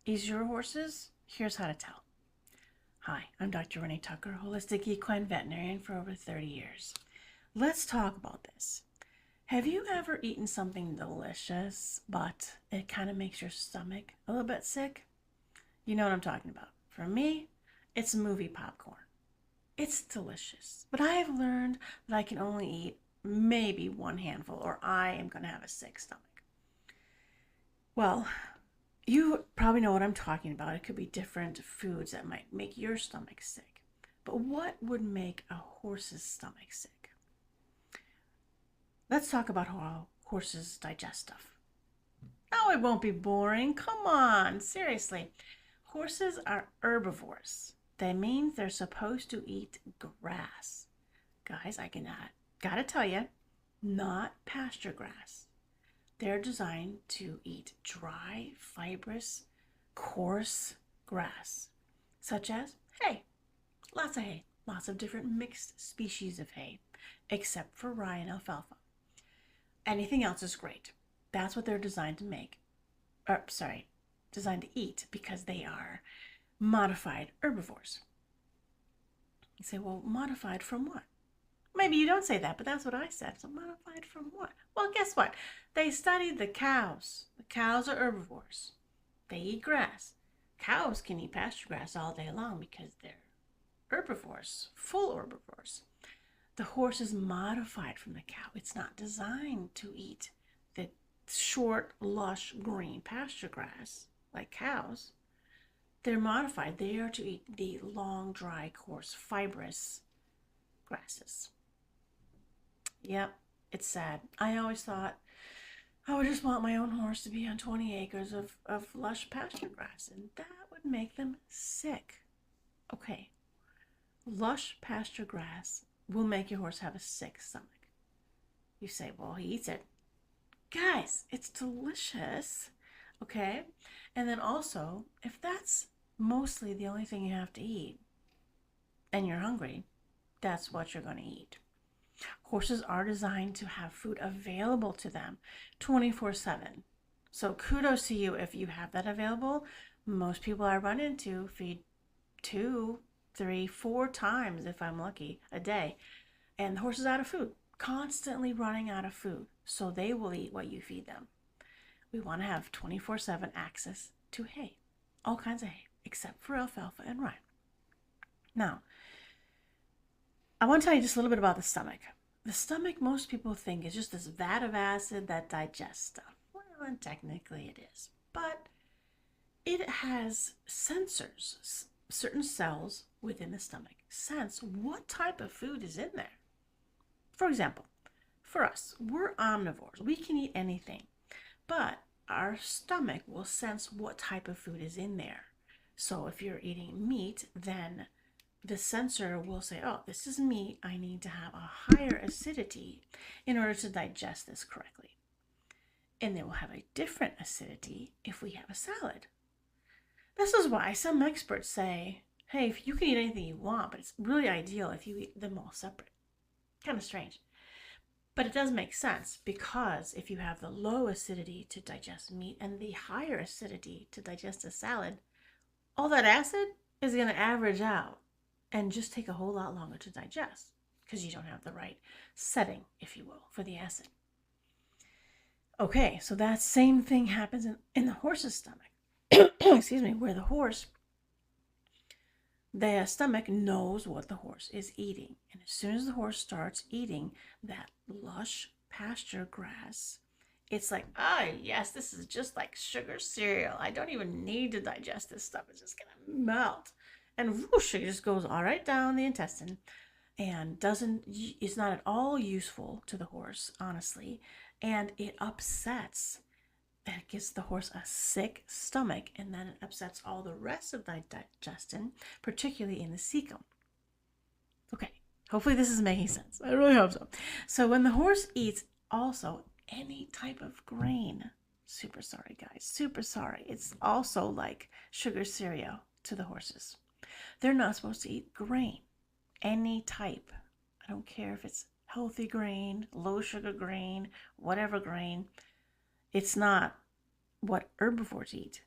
Is your horse's? Here's how to tell. Hi, I'm Dr. Renee Tucker, holistic equine veterinarian for over 30 years. Let's talk about this. Have you ever eaten something delicious, but it kind of makes your stomach a little bit sick? You know what I'm talking about. For me, it's movie popcorn. It's delicious, but I have learned that I can only eat maybe one handful or I am going to have a sick stomach. Well, you probably know what I'm talking about. It could be different foods that might make your stomach sick. But what would make a horse's stomach sick? Let's talk about how horses digest stuff. Oh, it won't be boring. Come on, seriously. Horses are herbivores. That means they're supposed to eat grass. Guys, gotta tell you, not pasture grass. They're designed to eat dry, fibrous, coarse grass, such as hay. Lots of hay, lots of different mixed species of hay, except for rye and alfalfa. Anything else is great. That's what they're designed to make. Designed to eat because they are modified herbivores. You say, well, modified from what? Maybe you don't say that, but that's what I said. So modified from what? Well, guess what? They studied the cows. The cows are herbivores. They eat grass. Cows can eat pasture grass all day long because they're herbivores, full herbivores. The horse is modified from the cow. It's not designed to eat the short, lush, green pasture grass like cows. They're modified. They are to eat the long, dry, coarse, fibrous grasses. Yep, it's sad. I always thought I would just want my own horse to be on 20 acres of lush pasture grass, and that would make them sick. Okay, lush pasture grass will make your horse have a sick stomach. You say, well, he eats it. Guys, it's delicious. Okay, and then also, if that's mostly the only thing you have to eat and you're hungry, that's what you're going to eat. Horses are designed to have food available to them 24/7. So kudos to you if you have that available. Most people I run into feed 2, 3, 4 times, if I'm lucky, a day. And the horse is out of food, constantly running out of food. So they will eat what you feed them. We want to have 24/7 access to hay, all kinds of hay, except for alfalfa and rye. Now, I want to tell you just a little bit about the stomach. The stomach, most people think, is just this vat of acid that digests stuff. Well, and technically it is. But it has sensors. Certain cells within the stomach sense what type of food is in there. For example, for us, we're omnivores. We can eat anything. But our stomach will sense what type of food is in there. So if you're eating meat, then the sensor will say, oh, this is meat. I need to have a higher acidity in order to digest this correctly. And they will have a different acidity if we have a salad. This is why some experts say, hey, if you can eat anything you want, but it's really ideal if you eat them all separate. Kind of strange. But it does make sense because if you have the low acidity to digest meat and the higher acidity to digest a salad, all that acid is going to average out and just take a whole lot longer to digest because you don't have the right setting, if you will, for the acid. Okay, so that same thing happens in the horse's stomach. Excuse me, where the stomach knows what the horse is eating. And as soon as the horse starts eating that lush pasture grass, it's like, oh, yes, this is just like sugar cereal. I don't even need to digest this stuff. It's just going to melt. And whoosh, it just goes all right down the intestine and is not at all useful to the horse, honestly. And it upsets. That gives the horse a sick stomach, and then it upsets all the rest of the digestion, particularly in the cecum. Okay, hopefully this is making sense. I really hope so. So when the horse eats also any type of grain, super sorry guys, super sorry, it's also like sugar cereal to the horses. They're not supposed to eat grain, any type. I don't care if it's healthy grain, low sugar grain, whatever grain. It's not what herbivores eat.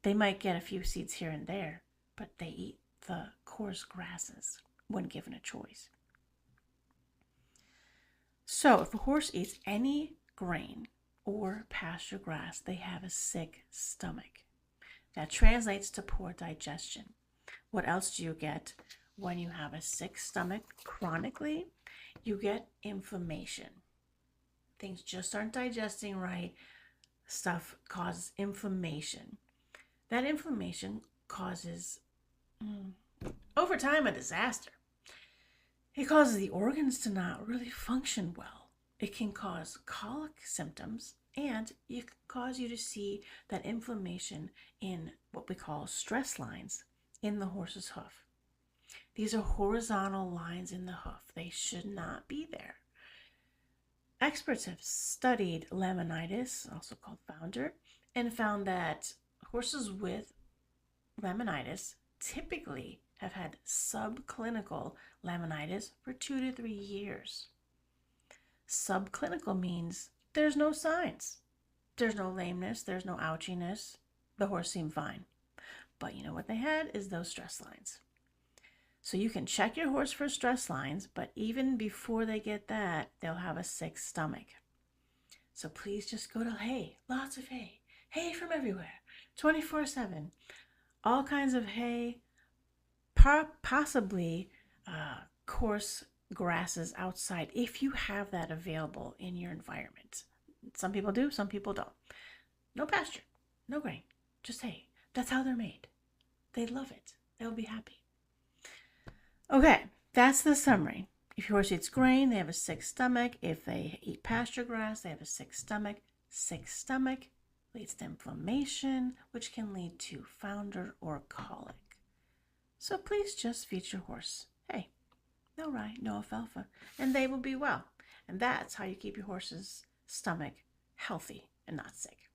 They might get a few seeds here and there, but they eat the coarse grasses when given a choice. So if a horse eats any grain or pasture grass, they have a sick stomach. That translates to poor digestion. What else do you get when you have a sick stomach chronically? You get inflammation. Things just aren't digesting right. Stuff causes inflammation. That inflammation causes, over time, a disaster. It causes the organs to not really function well. It can cause colic symptoms, and it can cause you to see that inflammation in what we call stress lines in the horse's hoof. These are horizontal lines in the hoof. They should not be there. Experts have studied laminitis, also called founder, and found that horses with laminitis typically have had subclinical laminitis for 2 to 3 years. Subclinical means there's no signs. There's no lameness, there's no ouchiness. The horse seemed fine. But you know what they had is those stress lines. So you can check your horse for stress lines, but even before they get that, they'll have a sick stomach. So please just go to hay, lots of hay. Hay from everywhere, 24/7. All kinds of hay, possibly coarse grasses outside if you have that available in your environment. Some people do, some people don't. No pasture, no grain, just hay. That's how they're made. They love it. They'll be happy. Okay, that's the summary. If your horse eats grain, they have a sick stomach. If they eat pasture grass, they have a sick stomach. Sick stomach leads to inflammation, which can lead to founder or colic. So please just feed your horse hay, no rye, no alfalfa, and they will be well. And that's how you keep your horse's stomach healthy and not sick.